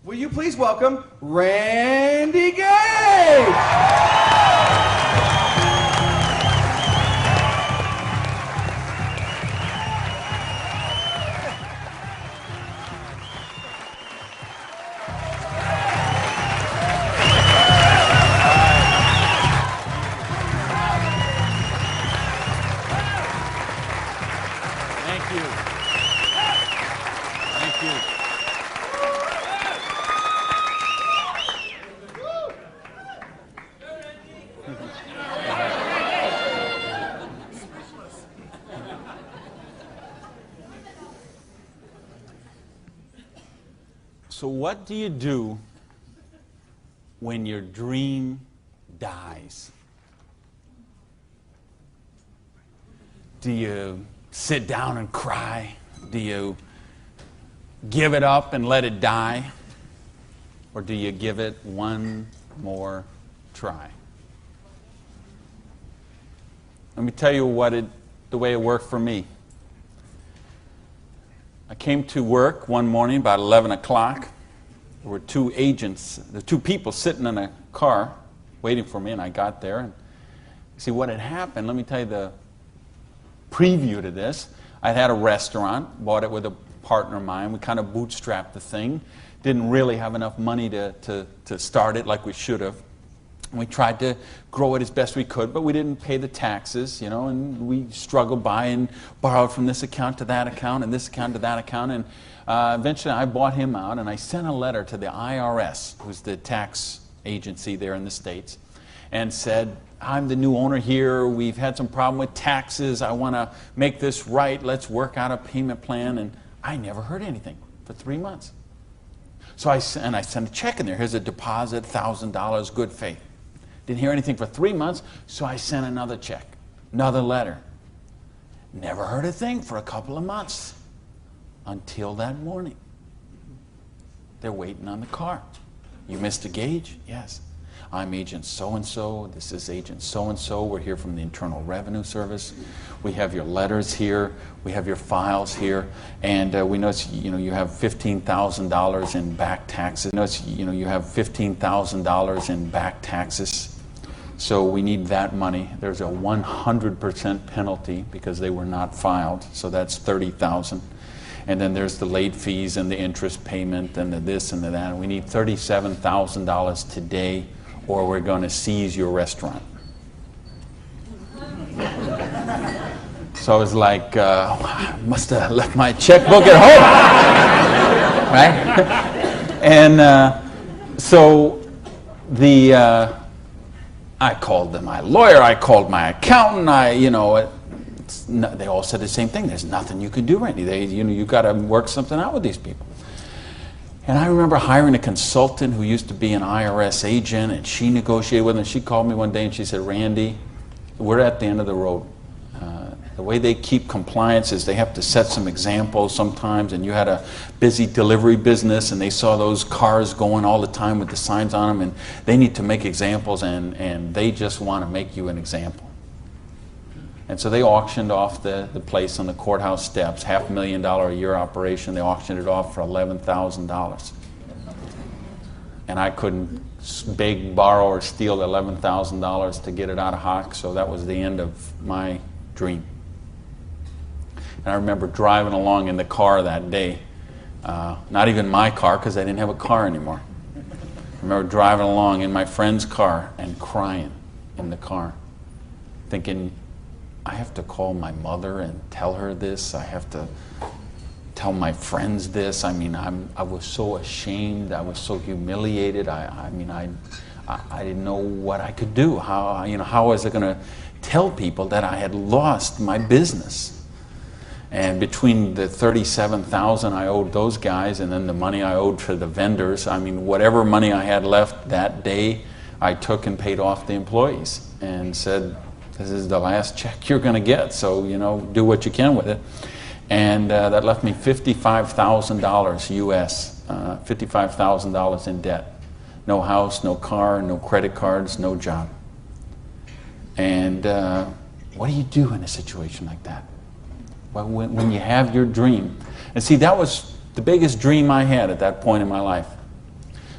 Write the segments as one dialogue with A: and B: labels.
A: Will you please welcome Randy Gage?
B: So what do you do when your dream dies? Do you sit down and cry? Do you give it up and let it die? Or do you give it one more try? Let me tell you the way it worked for me. I came to work one morning about 11 o'clock. There were two people sitting in a car waiting for me, and I got there. And see what had happened, let me tell you the preview to this. I had a restaurant, bought it with a partner of mine. We kind of bootstrapped the thing. Didn't really have enough money to start it like we should have. We tried to grow it as best we could, but we didn't pay the taxes, and we struggled by and borrowed from this account to that account and this account to that account. And eventually I bought him out, and I sent a letter to the IRS, who's the tax agency there in the States, and said, I'm the new owner here. We've had some problem with taxes. I want to make this right. Let's work out a payment plan. And I never heard anything for 3 months. So I sent a check in there. Here's a deposit, $1,000, good faith. Didn't hear anything for 3 months, so I sent another check, another letter. Never heard a thing for a couple of months until that morning. They're waiting on the car. You Mr. Gage? Yes. I'm agent so-and-so. This is agent so-and-so. We're here from the Internal Revenue Service. We have your letters here. We have your files here. And we notice, you have $15,000 in back taxes. You have $15,000 in back taxes. So we need that money. There's a 100% penalty because they were not filed. So that's $30,000. And then there's the late fees and the interest payment and the this and the that. And we need $37,000 today, or we're going to seize your restaurant. So I was like, I must have left my checkbook at home, right? And so I called my lawyer, I called my accountant, they all said the same thing. There's nothing you can do, Randy. You've got to work something out with these people. And I remember hiring a consultant who used to be an IRS agent, and she negotiated with him. She called me one day and she said, Randy, we're at the end of the road. The way they keep compliance is they have to set some examples sometimes, and you had a busy delivery business and they saw those cars going all the time with the signs on them, and they need to make examples, and they just want to make you an example. And so they auctioned off the place on the courthouse steps, $500,000 a year operation. They auctioned it off for $11,000. And I couldn't beg, borrow, or steal $11,000 to get it out of hock, so that was the end of my dream. And I remember driving along in the car that day, not even my car because I didn't have a car anymore. I remember driving along in my friend's car and crying in the car, thinking, I have to call my mother and tell her this. I have to tell my friends this. I mean, I was so ashamed. I was so humiliated. I didn't know what I could do. How was I going to tell people that I had lost my business? And between the $37,000 I owed those guys and then the money I owed for the vendors, whatever money I had left that day, I took and paid off the employees and said, this is the last check you're going to get, so do what you can with it. And that left me $55,000 US, $55,000 in debt. No house, no car, no credit cards, no job. And what do you do in a situation like that? Well, when you have your dream. And see, that was the biggest dream I had at that point in my life.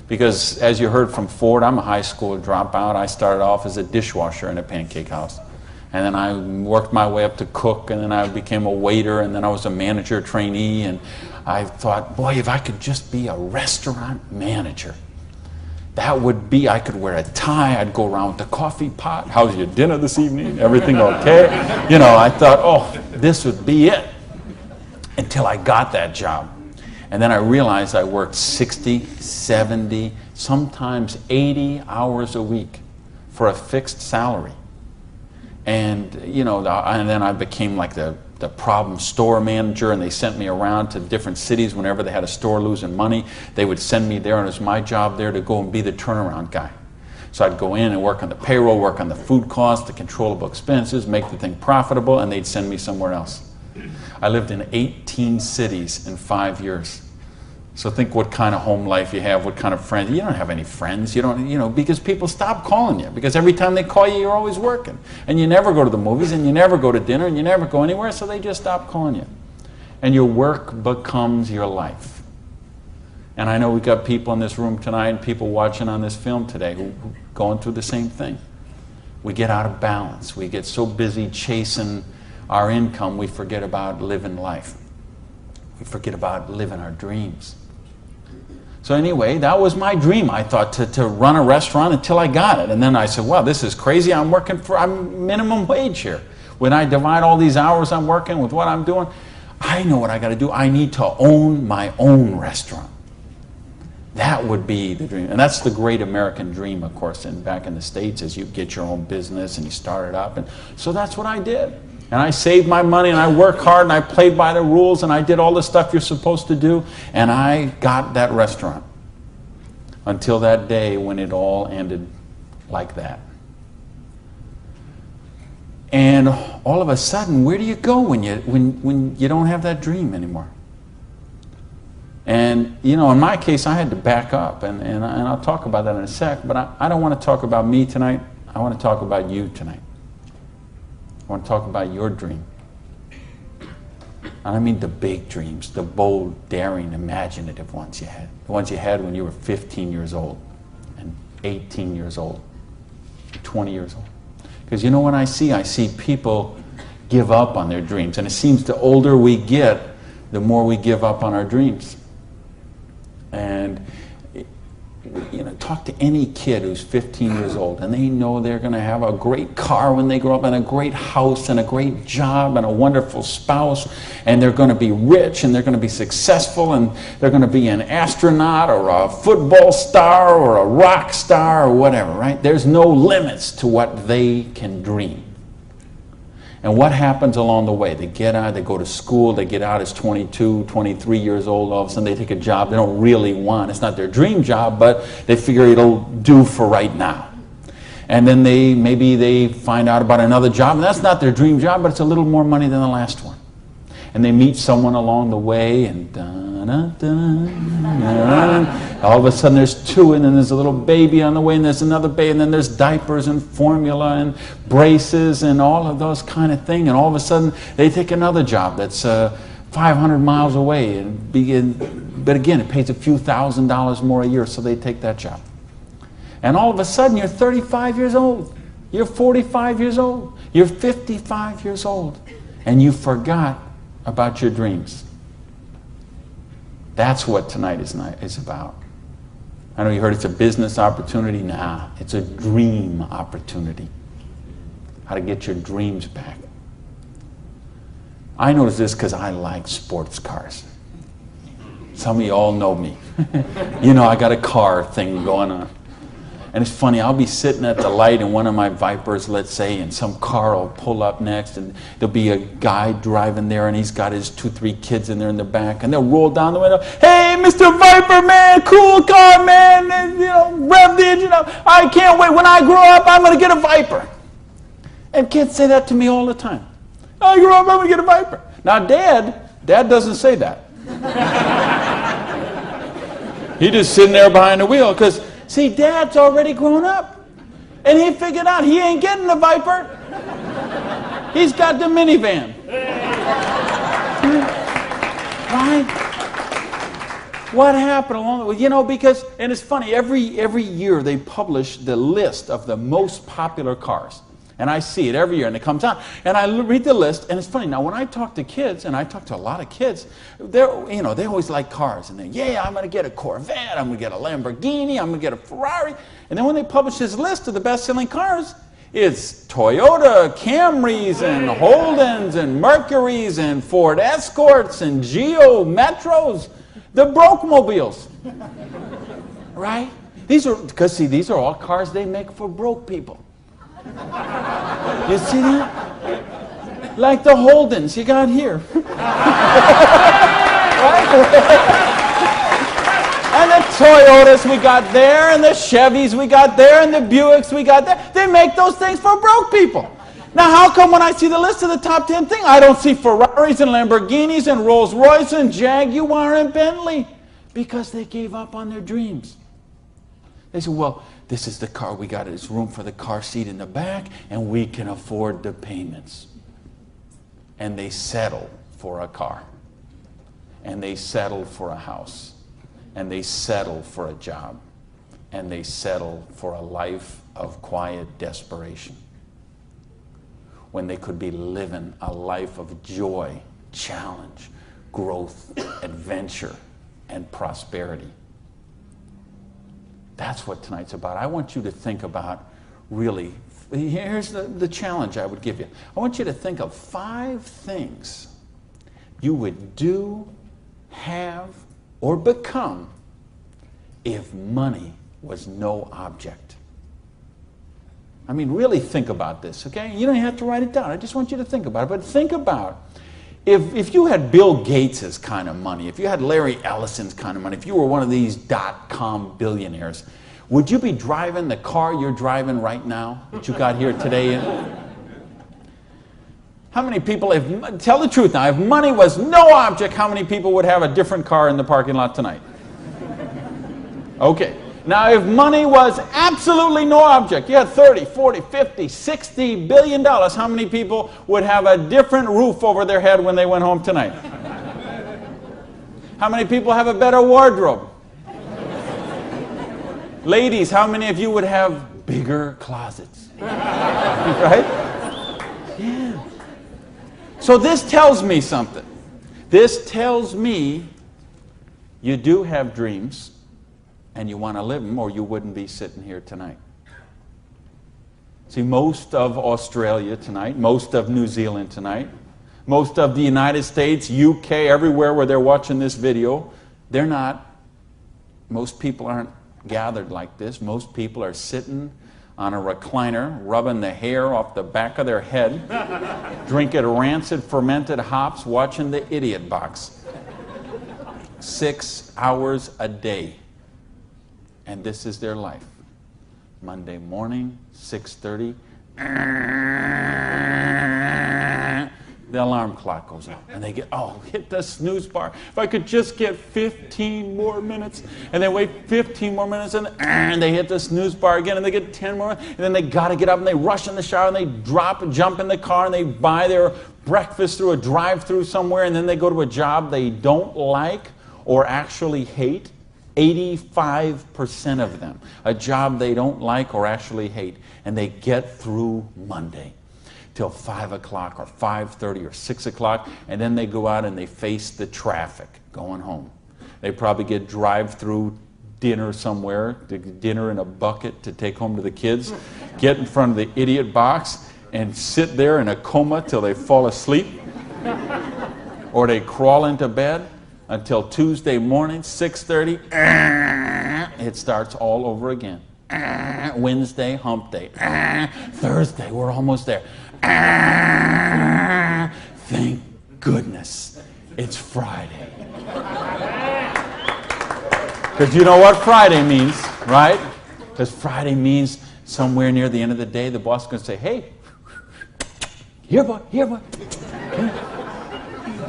B: Because as you heard from Ford, I'm a high school dropout. I started off as a dishwasher in a pancake house. And then I worked my way up to cook, and then I became a waiter, and then I was a manager trainee. And I thought, boy, if I could just be a restaurant manager, that would be, I could wear a tie, I'd go around with the coffee pot. How's your dinner this evening? Everything okay? You know, I thought, oh, this would be it. Until I got that job. And then I realized I worked 60, 70, sometimes 80 hours a week for a fixed salary. And, you know, and then I became like the problem store manager, and they sent me around to different cities whenever they had a store losing money. They would send me there, and it was my job there to go and be the turnaround guy. So I'd go in and work on the payroll, work on the food costs, the controllable expenses, make the thing profitable, and they'd send me somewhere else. I lived in 18 cities in 5 years. So think what kind of home life you have, what kind of friends. You don't have any friends. You don't, you know, because people stop calling you. Because every time they call you, you're always working. And you never go to the movies, and you never go to dinner, and you never go anywhere, so they just stop calling you. And your work becomes your life. And I know we've got people in this room tonight and people watching on this film today who going through the same thing. We get out of balance. We get so busy chasing our income, we forget about living life. We forget about living our dreams. So anyway, that was my dream. I thought to run a restaurant until I got it. And then I said, well, this is crazy. I'm minimum wage here. When I divide all these hours I'm working with what I'm doing, I know what I got to do. I need to own my own restaurant. That would be the dream. And that's the great American dream, of course, and back in the States, is you get your own business and you start it up. And so that's what I did. And I saved my money, and I worked hard, and I played by the rules, and I did all the stuff you're supposed to do, and I got that restaurant. Until that day when it all ended like that. And all of a sudden, where do you go when you don't have that dream anymore? And, you know, in my case, I had to back up, and I'll talk about that in a sec, but I don't want to talk about me tonight. I want to talk about you tonight. I want to talk about your dream. And I mean the big dreams, the bold, daring, imaginative ones you had. The ones you had when you were 15 years old, and 18 years old, and 20 years old. Because you know what I see people give up on their dreams. And it seems the older we get, the more we give up on our dreams. And you know, talk to any kid who's 15 years old, and they know they're going to have a great car when they grow up, and a great house, and a great job, and a wonderful spouse, and they're going to be rich, and they're going to be successful, and they're going to be an astronaut, or a football star, or a rock star, or whatever, right? There's no limits to what they can dream. And what happens along the way? They get out, they go to school, they get out as 22, 23 years old, all of a sudden they take a job they don't really want. It's not their dream job, but they figure it'll do for right now. And then maybe they find out about another job, and that's not their dream job, but it's a little more money than the last one. And they meet someone along the way, and all of a sudden there's two, and then there's a little baby on the way, and there's another baby, and then there's diapers and formula and braces and all of those kind of things. And all of a sudden they take another job that's 500 miles away, but again, it pays a few $1,000s more a year, so they take that job. And all of a sudden you're 35 years old, you're 45 years old, you're 55 years old, and you forgot about your dreams. That's what tonight is about. I know you heard it's a business opportunity. Nah, it's a dream opportunity. How to get your dreams back. I notice this because I like sports cars. Some of you all know me. You know, I got a car thing going on. And it's funny, I'll be sitting at the light in one of my Vipers, let's say, and some car will pull up next, and there'll be a guy driving there, and he's got his 2-3 kids in there in the back, and they'll roll down the window, "Hey, Mr. Viper, man, cool car, man, and, you know, rev the engine up. I can't wait. When I grow up, I'm going to get a Viper." And kids say that to me all the time. "I grow up, I'm going to get a Viper." Now, Dad doesn't say that. He's just sitting there behind the wheel, because see, Dad's already grown up. And he figured out he ain't getting the Viper. He's got the minivan. Right? What happened along the way? You know, because, and it's funny, every year they publish the list of the most popular cars. And I see it every year, and it comes out. And I read the list, and it's funny. Now, when I talk to kids, and I talk to a lot of kids, they always like cars. And I'm going to get a Corvette, I'm going to get a Lamborghini, I'm going to get a Ferrari. And then when they publish this list of the best-selling cars, it's Toyota Camrys and Holdens and Mercurys and Ford Escorts and Geo Metros, the broke-mobiles, right? These are all cars they make for broke people. You see that? Like the Holdens you got here. Right? And the Toyotas we got there, and the Chevys we got there, and the Buicks we got there. They make those things for broke people. Now, how come when I see the list of the top 10 things, I don't see Ferraris and Lamborghinis and Rolls Royce and Jaguar and Bentley? Because they gave up on their dreams. They said, well, this is the car we got. There's room for the car seat in the back, and we can afford the payments. And they settle for a car. And they settle for a house. And they settle for a job. And they settle for a life of quiet desperation. When they could be living a life of joy, challenge, growth, adventure, and prosperity. That's what tonight's about. I want you to think about, really, here's the challenge I would give you. I want you to think of 5 things you would do, have, or become if money was no object. I mean, really think about this, okay? You don't have to write it down. I just want you to think about it. But think about if you had Bill Gates' kind of money, if you had Larry Ellison's kind of money, if you were one of these .com billionaires, would you be driving the car you're driving right now that you got here today in? How many people, tell the truth now, if money was no object, how many people would have a different car in the parking lot tonight? Okay. Now, if money was absolutely no object, you had 30, 40, 50, 60 billion dollars, how many people would have a different roof over their head when they went home tonight? How many people have a better wardrobe? Ladies, how many of you would have bigger closets? Right? Yeah. So this tells me something. This tells me you do have dreams. And you want to live them, or you wouldn't be sitting here tonight. See, most of Australia tonight, most of New Zealand tonight, most of the United States, UK, everywhere where they're watching this video, most people aren't gathered like this. Most people are sitting on a recliner, rubbing the hair off the back of their head, drinking rancid fermented hops, watching the Idiot Box. 6 hours a day. And this is their life. Monday morning, 6:30. The alarm clock goes off. And they hit the snooze bar. If I could just get 15 more minutes. And they wait 15 more minutes, and they hit the snooze bar again, and they get 10 more. And then they got to get up, and they rush in the shower, and they jump in the car, and they buy their breakfast through a drive-through somewhere, and then they go to a job they don't like or actually hate. 85% of them, a job they don't like or actually hate, and they get through Monday till 5 o'clock or 5:30 or 6 o'clock, and then they go out and they face the traffic going home. They probably get drive-through dinner somewhere, dinner in a bucket to take home to the kids, get in front of the Idiot Box and sit there in a coma till they fall asleep, or they crawl into bed. Until Tuesday morning, 6:30, it starts all over again. Wednesday, hump day. Thursday, we're almost there. Thank goodness it's Friday. Because you know what Friday means, right? Because Friday means somewhere near the end of the day, the boss is going to say, hey, here, boy. You're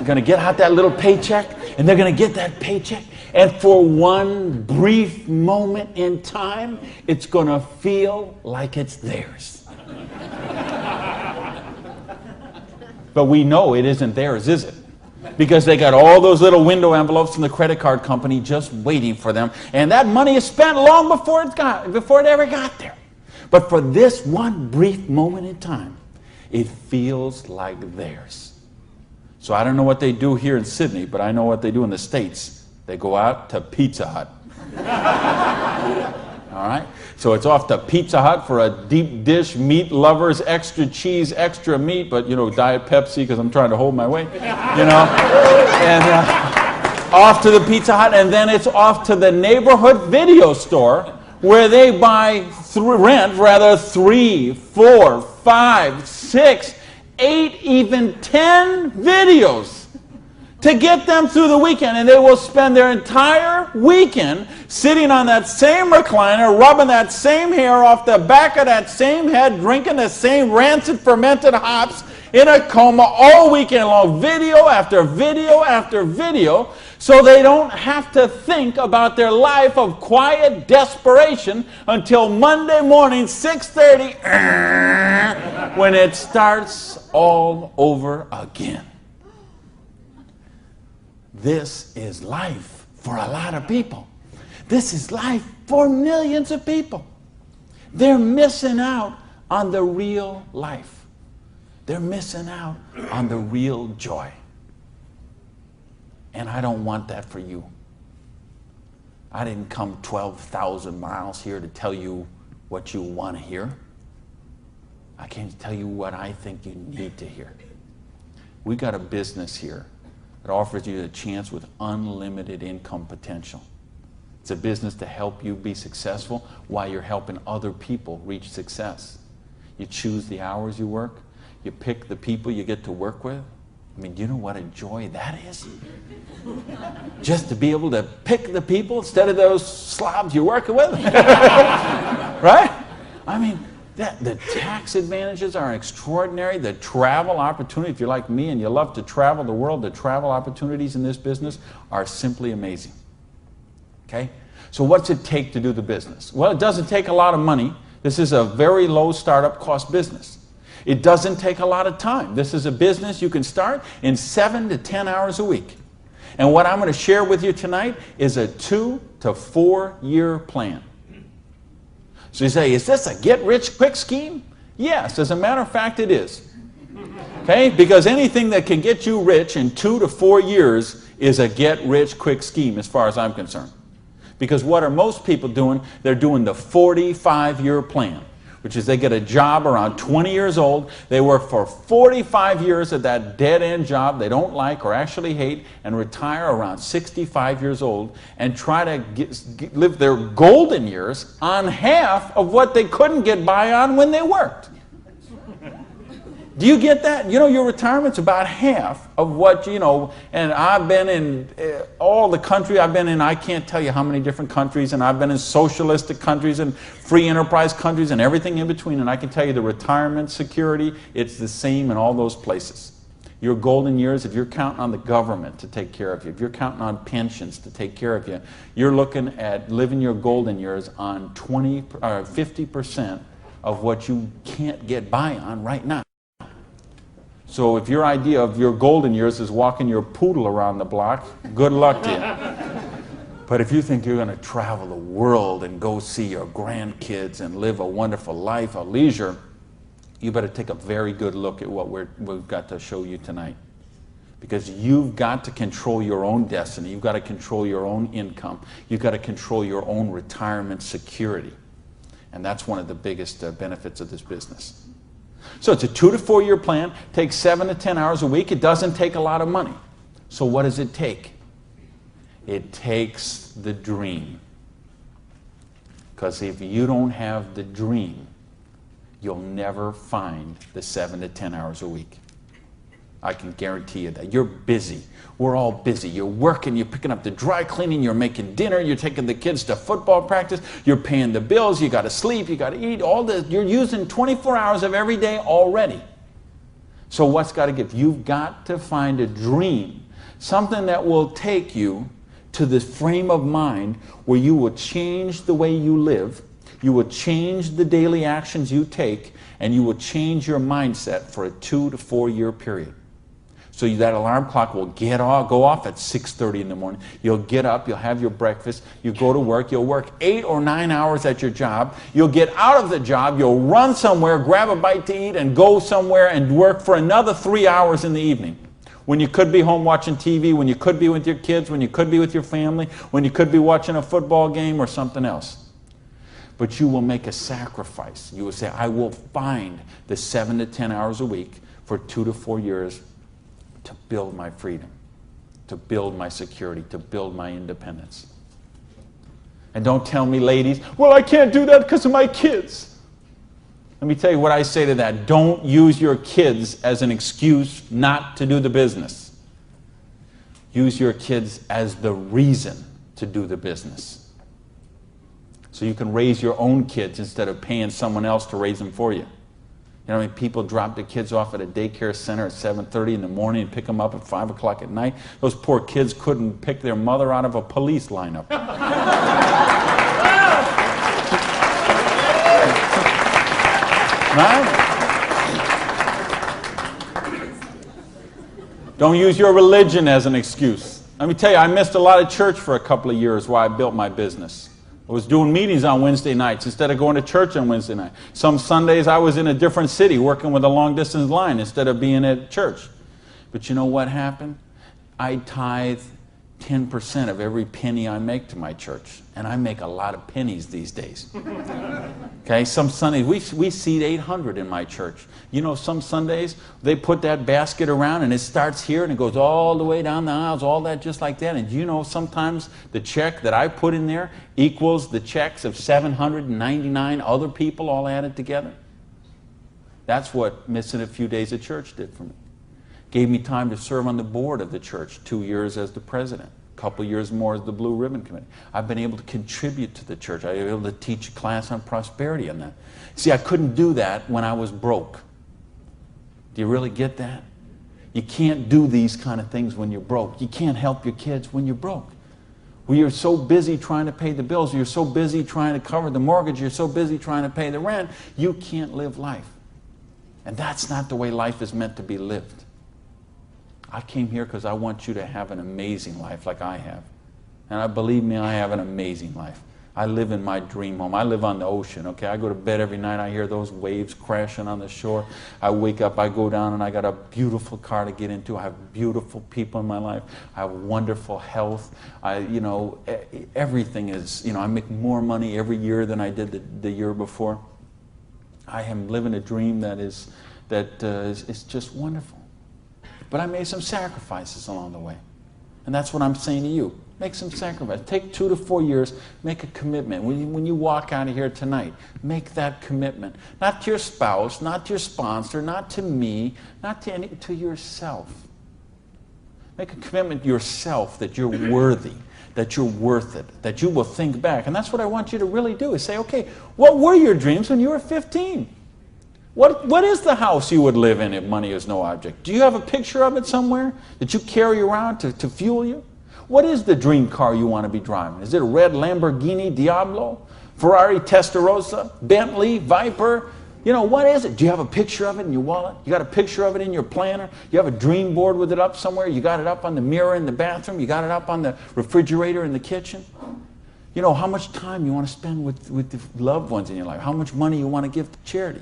B: going to get out that little paycheck. And they're going to get that paycheck, and for one brief moment in time, it's going to feel like it's theirs. But we know it isn't theirs, is it? because they got all those little window envelopes from the credit card company just waiting for them. And that money is spent long before it ever got there. But for this one brief moment in time, it feels like theirs. So I don't know what they do here in Sydney, but I know what they do in the States. They go out to Pizza Hut. All right? So it's off to Pizza Hut for a deep dish, meat lovers, extra cheese, extra meat, but, Diet Pepsi because I'm trying to hold my weight, And off to the Pizza Hut, and then it's off to the neighborhood video store where they rent 3, 4, 5, 6, 8, even 10 videos to get them through the weekend, and they will spend their entire weekend sitting on that same recliner, rubbing that same hair off the back of that same head, drinking the same rancid fermented hops in a coma all weekend long, video after video after video, so they don't have to think about their life of quiet desperation until Monday morning, 6:30, when it starts all over again. This is life for a lot of people. This is life for millions of people. They're missing out on the real life. They're missing out on the real joy. And I don't want that for you. I didn't come 12,000 miles here to tell you what you want to hear. I came to tell you what I think you need to hear. We got a business here that offers you a chance with unlimited income potential. It's a business to help you be successful while you're helping other people reach success. You choose the hours you work. You pick the people you get to work with. I mean, do you know what a joy that is? Just to be able to pick the people instead of those slobs you're working with. Right? I mean, the tax advantages are extraordinary. The travel opportunity, if you're like me and you love to travel the world, the travel opportunities in this business are simply amazing. Okay? So what's it take to do the business? Well, it doesn't take a lot of money. This is a very low startup cost business. It doesn't take a lot of time. This is a business you can start in 7 to 10 hours a week. And what I'm going to share with you tonight is a 2 to 4 year plan. So you say, is this a get-rich-quick scheme? Yes, as a matter of fact, it is. Okay? Because anything that can get you rich in 2 to 4 years is a get-rich-quick scheme as far as I'm concerned. Because what are most people doing? They're doing the 45-year plan, which is they get a job around 20 years old. They work for 45 years at that dead-end job they don't like or actually hate and retire around 65 years old and try to live their golden years on half of what they couldn't get by on when they worked. Do you get that? You know, your retirement's about half of what, and I've been in all the country I've been in, I can't tell you how many different countries, and I've been in socialistic countries and free enterprise countries and everything in between, and I can tell you the retirement security, it's the same in all those places. Your golden years, if you're counting on the government to take care of you, if you're counting on pensions to take care of you, you're looking at living your golden years on 50% of what you can't get by on right now. So if your idea of your golden years is walking your poodle around the block, good luck to you. But if you think you're going to travel the world and go see your grandkids and live a wonderful life of leisure, you better take a very good look at what we've got to show you tonight. Because you've got to control your own destiny. You've got to control your own income. You've got to control your own retirement security. And that's one of the biggest benefits of this business. So it's a 2 to 4 year plan, takes 7 to 10 hours a week. It doesn't take a lot of money. So what does it take? It takes the dream. Because if you don't have the dream, you'll never find the 7 to 10 hours a week. I can guarantee you that. You're busy. We're all busy. You're working, you're picking up the dry cleaning, you're making dinner, you're taking the kids to football practice, you're paying the bills, you got to sleep, you got to eat, all this. You're using 24 hours of every day already. So what's got to give? You've got to find a dream, something that will take you to this frame of mind where you will change the way you live, you will change the daily actions you take, and you will change your mindset for a 2 to 4 year period. So that alarm clock will go off at 6:30 in the morning. You'll get up, you'll have your breakfast, you go to work, you'll work 8 or 9 hours at your job, you'll get out of the job, you'll run somewhere, grab a bite to eat, and go somewhere and work for another 3 hours in the evening. When you could be home watching TV, when you could be with your kids, when you could be with your family, when you could be watching a football game or something else. But you will make a sacrifice. You will say, I will find the 7 to 10 hours a week for 2 to 4 years to build my freedom, to build my security, to build my independence. And don't tell me, ladies, well, I can't do that because of my kids. Let me tell you what I say to that. Don't use your kids as an excuse not to do the business. Use your kids as the reason to do the business. So you can raise your own kids instead of paying someone else to raise them for you. You know, I mean, people drop their kids off at a daycare center at 7:30 in the morning and pick them up at 5 o'clock at night. Those poor kids couldn't pick their mother out of a police lineup. Right? Don't use your religion as an excuse. Let me tell you, I missed a lot of church for a couple of years while I built my business. I was doing meetings on Wednesday nights instead of going to church on Wednesday night. Some Sundays I was in a different city working with a long-distance line instead of being at church. But you know what happened? I tithe 10% of every penny I make to my church. And I make a lot of pennies these days. Okay, some Sundays, we seat 800 in my church. You know, some Sundays, they put that basket around and it starts here and it goes all the way down the aisles, all that just like that. And you know, sometimes the check that I put in there equals the checks of 799 other people all added together. That's what missing a few days of church did for me. Gave me time to serve on the board of the church, 2 years as the president, a couple years more as the Blue Ribbon Committee. I've been able to contribute to the church. I've been able to teach a class on prosperity on that. See, I couldn't do that when I was broke. Do you really get that? You can't do these kind of things when you're broke. You can't help your kids when you're broke. When you're so busy trying to pay the bills, you're so busy trying to cover the mortgage, you're so busy trying to pay the rent, you can't live life. And that's not the way life is meant to be lived. I came here because I want you to have an amazing life like I have. And believe me, I have an amazing life. I live in my dream home. I live on the ocean, okay? I go to bed every night, I hear those waves crashing on the shore. I wake up, I go down, and I got a beautiful car to get into. I have beautiful people in my life. I have wonderful health. Everything is, I make more money every year than I did the year before. I am living a dream that is just wonderful. But I made some sacrifices along the way. And that's what I'm saying to you. Make some sacrifices. Take 2 to 4 years. Make a commitment. When you walk out of here tonight, make that commitment. Not to your spouse, not to your sponsor, not to me, not to yourself. Make a commitment to yourself that you're worthy, that you're worth it, that you will think back. And that's what I want you to really do, is say, okay, what were your dreams when you were 15? What is the house you would live in if money is no object? Do you have a picture of it somewhere that you carry around to fuel you? What is the dream car you want to be driving? Is it a red Lamborghini Diablo, Ferrari Testarossa, Bentley, Viper? What is it? Do you have a picture of it in your wallet? You got a picture of it in your planner? You have a dream board with it up somewhere? You got it up on the mirror in the bathroom? You got it up on the refrigerator in the kitchen? How much time you want to spend with the loved ones in your life? How much money you want to give to charity?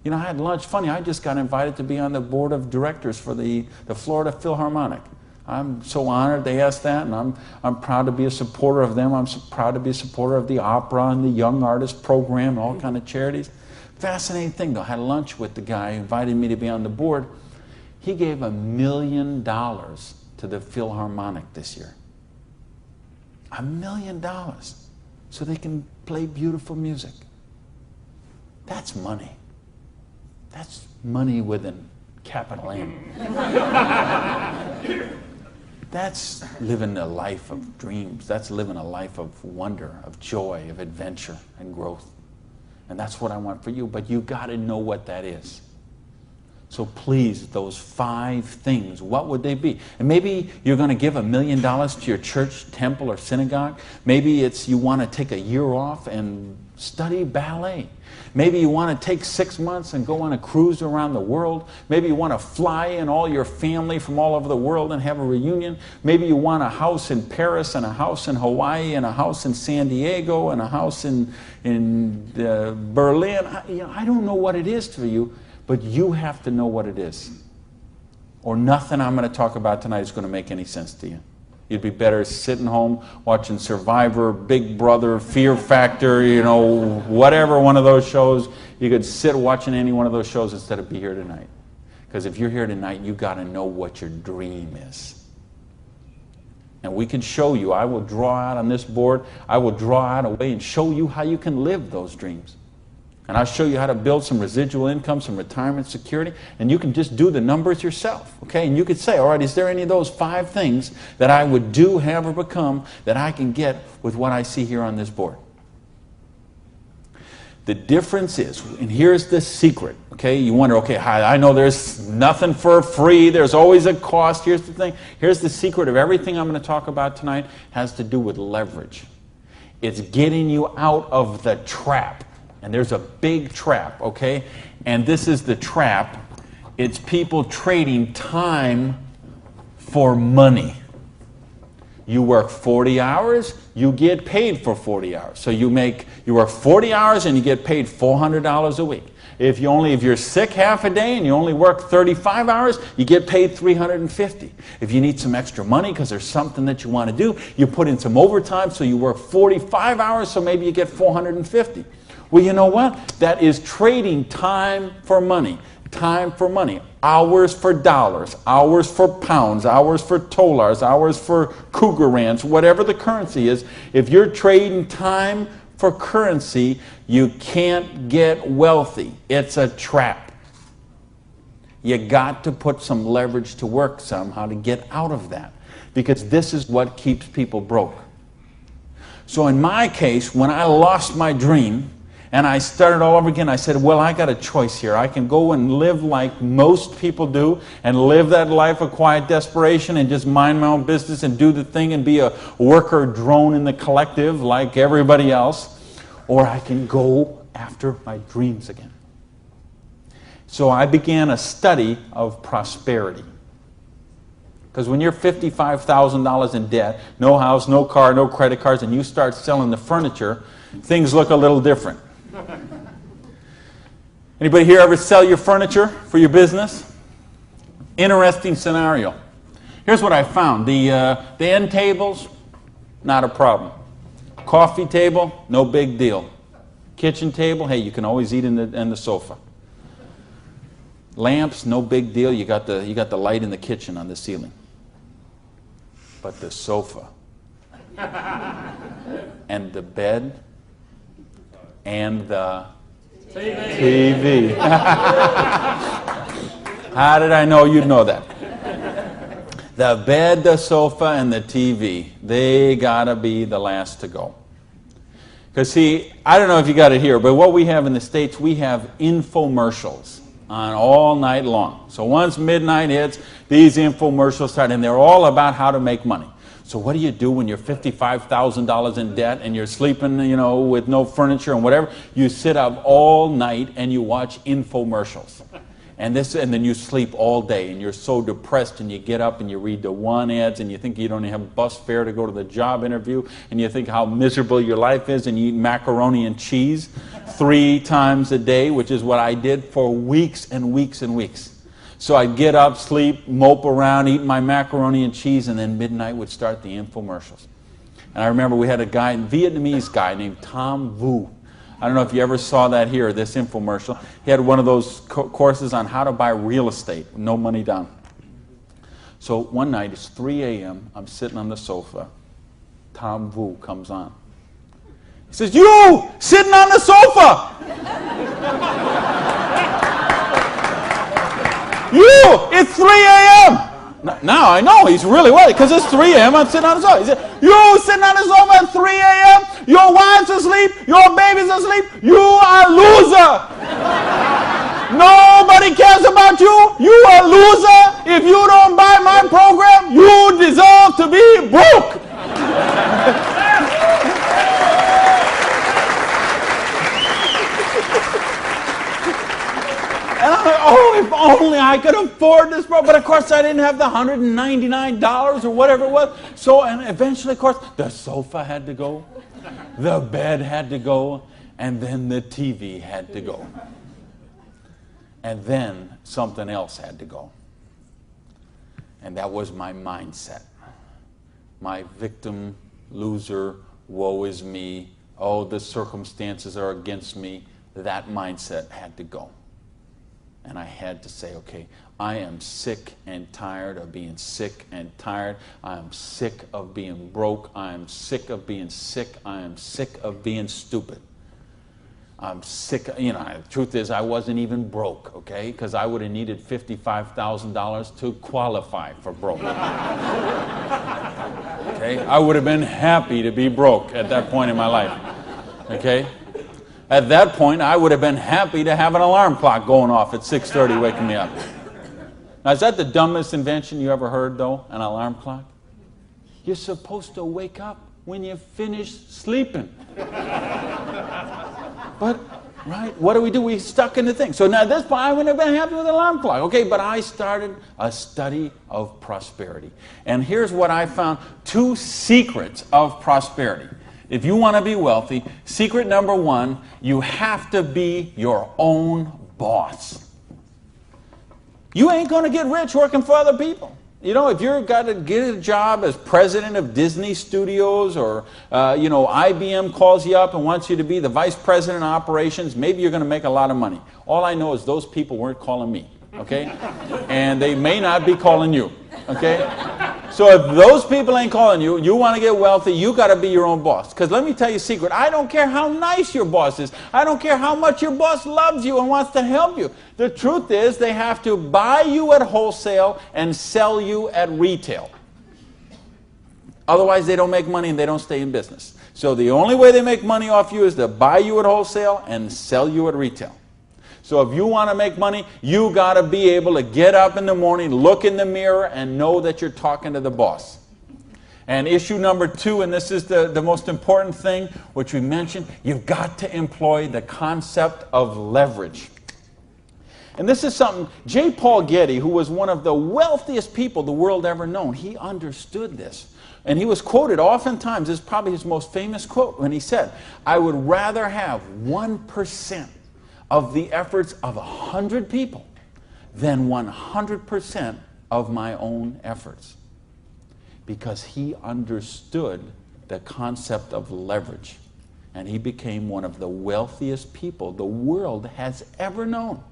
B: I had lunch. Funny, I just got invited to be on the board of directors for the Florida Philharmonic. I'm so honored they asked that, and I'm proud to be a supporter of them. I'm so proud to be a supporter of the opera and the Young Artist Program and all kind of charities. Fascinating thing, though. I had lunch with the guy who invited me to be on the board. He gave $1 million to the Philharmonic this year. $1 million so they can play beautiful music. That's money. That's money with a capital M. That's living a life of dreams. That's living a life of wonder, of joy, of adventure and growth. And that's what I want for you. But you got to know what that is. So please, those 5 things, what would they be? And maybe you're going to give $1 million to your church, temple, or synagogue. Maybe it's you want to take a year off and Study ballet. Maybe you want to take 6 months and go on a cruise around the world. Maybe you want to fly in all your family from all over the world and have a reunion. Maybe you want a house in Paris and a house in Hawaii and a house in San Diego and a house in Berlin. I don't know what it is for you, but you have to know what it is. Or nothing I'm going to talk about tonight is going to make any sense to you. You'd be better sitting home watching Survivor, Big Brother, Fear Factor, whatever one of those shows. You could sit watching any one of those shows instead of be here tonight. Because if you're here tonight, you got to know what your dream is. And we can show you. I will draw out on this board. I will draw out a way and show you how you can live those dreams. And I'll show you how to build some residual income, some retirement security, and you can just do the numbers yourself, okay? And you could say, all right, is there any of those 5 things that I would do, have, or become that I can get with what I see here on this board? The difference is, and here's the secret, okay? You wonder, okay, I know there's nothing for free. There's always a cost. Here's the thing. Here's the secret of everything I'm going to talk about tonight has to do with leverage. It's getting you out of the trap. And there's a big trap, okay? And this is the trap. It's people trading time for money. You work 40 hours, you get paid for 40 hours. So you work 40 hours and you get paid $400 a week. If you're sick half a day and you only work 35 hours, you get paid $350. If you need some extra money because there's something that you want to do, you put in some overtime, so you work 45 hours, so maybe you get $450. Well, you know what? That is trading time for money. Time for money. Hours for dollars. Hours for pounds. Hours for dollars. Hours for cougar ranch. Whatever the currency is. If you're trading time for currency, you can't get wealthy. It's a trap. You got to put some leverage to work somehow to get out of that. Because this is what keeps people broke. So in my case, when I lost my dream, and I started all over again, I said, well, I got a choice here. I can go and live like most people do and live that life of quiet desperation and just mind my own business and do the thing and be a worker drone in the collective like everybody else. Or I can go after my dreams again. So I began a study of prosperity. Because when you're $55,000 in debt, no house, no car, no credit cards, and you start selling the furniture, things look a little different. Anybody here ever sell your furniture for your business? Interesting scenario. Here's what I found. The end tables, not a problem. Coffee table, no big deal. Kitchen table, hey, you can always eat in the sofa. Lamps, no big deal. You got the light in the kitchen on the ceiling. But the sofa and the bed and the TV. How did I know you'd know that? The bed, the sofa, and the TV, they gotta be the last to go. Because see, I don't know if you got it here, but what we have in the States, we have infomercials on all night long. So once midnight hits, these infomercials start, and they're all about how to make money. So what do you do when you're $55,000 in debt and you're sleeping, with no furniture and whatever? You sit up all night and you watch infomercials. And then you sleep all day and you're so depressed, and you get up and you read the one ads and you think you don't even have bus fare to go to the job interview, and you think how miserable your life is, and you eat macaroni and cheese 3 times a day, which is what I did for weeks and weeks and weeks. So I'd get up, sleep, mope around, eat my macaroni and cheese, and then midnight would start the infomercials. And I remember we had a Vietnamese guy named Tom Vu. I don't know if you ever saw that here, this infomercial. He had one of those courses on how to buy real estate, no money down. So one night, it's 3 a.m., I'm sitting on the sofa. Tom Vu comes on. He says, "You, sitting on the sofa! You, it's 3 a.m. Now I know he's really worried, because it's 3 a.m. I'm sitting on the sofa. He said, "You sitting on the sofa at 3 a.m. Your wife's asleep. Your baby's asleep. You are a loser. Nobody cares about you. You are a loser. If you don't buy my program, you deserve to be broke." I could afford this, bro. But of course I didn't have the $199 or whatever it was. So, and eventually, of course, the sofa had to go, the bed had to go, and then the TV had to go. And then something else had to go. And that was my mindset. My victim, loser, woe is me, oh, the circumstances are against me. That mindset had to go. And I had to say, okay, I am sick and tired of being sick and tired. I am sick of being broke. I am sick of being sick. I am sick of being stupid. I'm sick, you know, the truth is I wasn't even broke, okay? Because I would have needed $55,000 to qualify for broke. Okay? I would have been happy to be broke at that point in my life, okay? At that point, I would have been happy to have an alarm clock going off at 6:30 waking me up. Now, is that the dumbest invention you ever heard, though, an alarm clock? You're supposed to wake up when you finish sleeping. But, right, what do? We stuck in the thing. So now at this point, I wouldn't have been happy with an alarm clock. Okay, but I started a study of prosperity. And here's what I found. 2 secrets of prosperity. If you want to be wealthy, secret number 1, you have to be your own boss. You ain't going to get rich working for other people. You know, if you've got to get a job as president of Disney Studios or, you know, IBM calls you up and wants you to be the vice president of operations, maybe you're going to make a lot of money. All I know is those people weren't calling me, okay? And they may not be calling you, okay? So if those people ain't calling you, you want to get wealthy, you got to be your own boss. Because let me tell you a secret. I don't care how nice your boss is. I don't care how much your boss loves you and wants to help you. The truth is they have to buy you at wholesale and sell you at retail. Otherwise, they don't make money and they don't stay in business. So the only way they make money off you is to buy you at wholesale and sell you at retail. So if you want to make money, you got to be able to get up in the morning, look in the mirror, and know that you're talking to the boss. And issue number 2, and this is the most important thing, which we mentioned, you've got to employ the concept of leverage. And this is something, J. Paul Getty, who was one of the wealthiest people the world ever known, he understood this. And he was quoted oftentimes, this is probably his most famous quote, when he said, I would rather have 1% of the efforts of 100 people than 100% of my own efforts. Because he understood the concept of leverage. And he became one of the wealthiest people the world has ever known.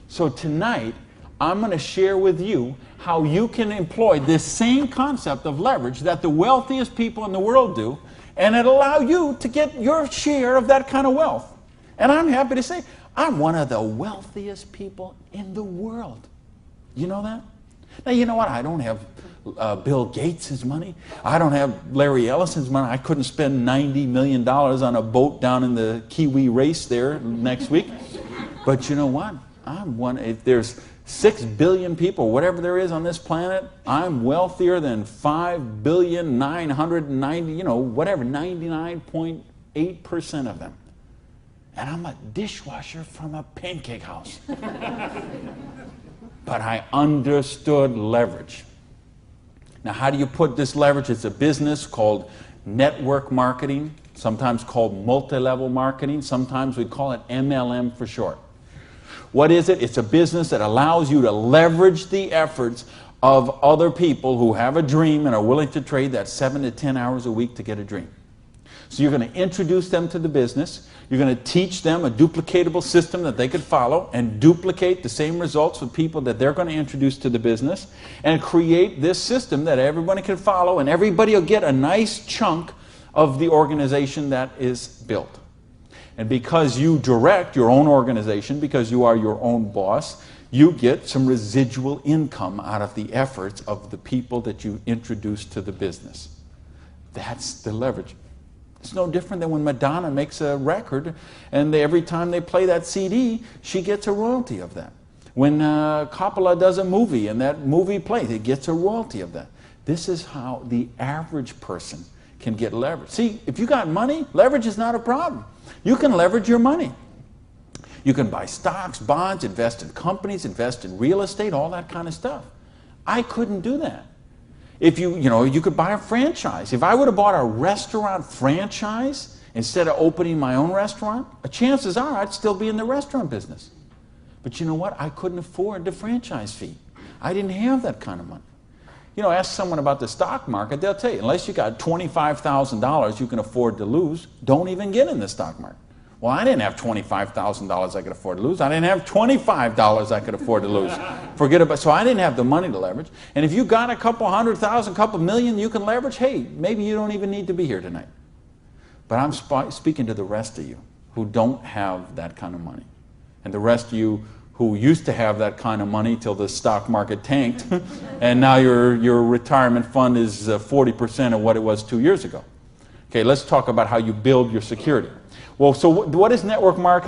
B: So tonight, I'm going to share with you how you can employ this same concept of leverage that the wealthiest people in the world do, and it'll allow you to get your share of that kind of wealth. And I'm happy to say, I'm one of the wealthiest people in the world. You know that? Now, you know what? I don't have Bill Gates' money. I don't have Larry Ellison's money. I couldn't spend $90 million on a boat down in the Kiwi race there next week. But you know what? I'm one. If there's 6 billion people, whatever there is on this planet, I'm wealthier than 5,990,000, you know, whatever, 99.8% of them. And I'm a dishwasher from a pancake house. But I understood leverage. Now, how do you put this leverage? It's a business called network marketing, sometimes called multi-level marketing. Sometimes we call it MLM for short. What is it? It's a business that allows you to leverage the efforts of other people who have a dream and are willing to trade that 7 to 10 hours a week to get a dream. So you're going to introduce them to the business. You're going to teach them a duplicatable system that they could follow and duplicate the same results with people that they're going to introduce to the business and create this system that everybody can follow, and everybody will get a nice chunk of the organization that is built. And because you direct your own organization, because you are your own boss, you get some residual income out of the efforts of the people that you introduce to the business. That's the leverage. It's no different than when Madonna makes a record and every time they play that CD, she gets a royalty of that. When Coppola does a movie and that movie plays, it gets a royalty of that. This is how the average person can get leverage. See, if you got money, leverage is not a problem. You can leverage your money. You can buy stocks, bonds, invest in companies, invest in real estate, all that kind of stuff. I couldn't do that. If you could buy a franchise. If I would have bought a restaurant franchise instead of opening my own restaurant, chances are I'd still be in the restaurant business. But you know what? I couldn't afford the franchise fee. I didn't have that kind of money. Ask someone about the stock market, they'll tell you, unless you got $25,000 you can afford to lose, don't even get in the stock market. Well, I didn't have $25,000 I could afford to lose. I didn't have $25 I could afford to lose. So I didn't have the money to leverage. And if you got a couple $100,000, couple million you can leverage, hey, maybe you don't even need to be here tonight. But I'm speaking to the rest of you who don't have that kind of money. And the rest of you who used to have that kind of money till the stock market tanked, and now your retirement fund is 40% of what it was 2 years ago. Okay, let's talk about how you build your security. Well, so what is network marketing?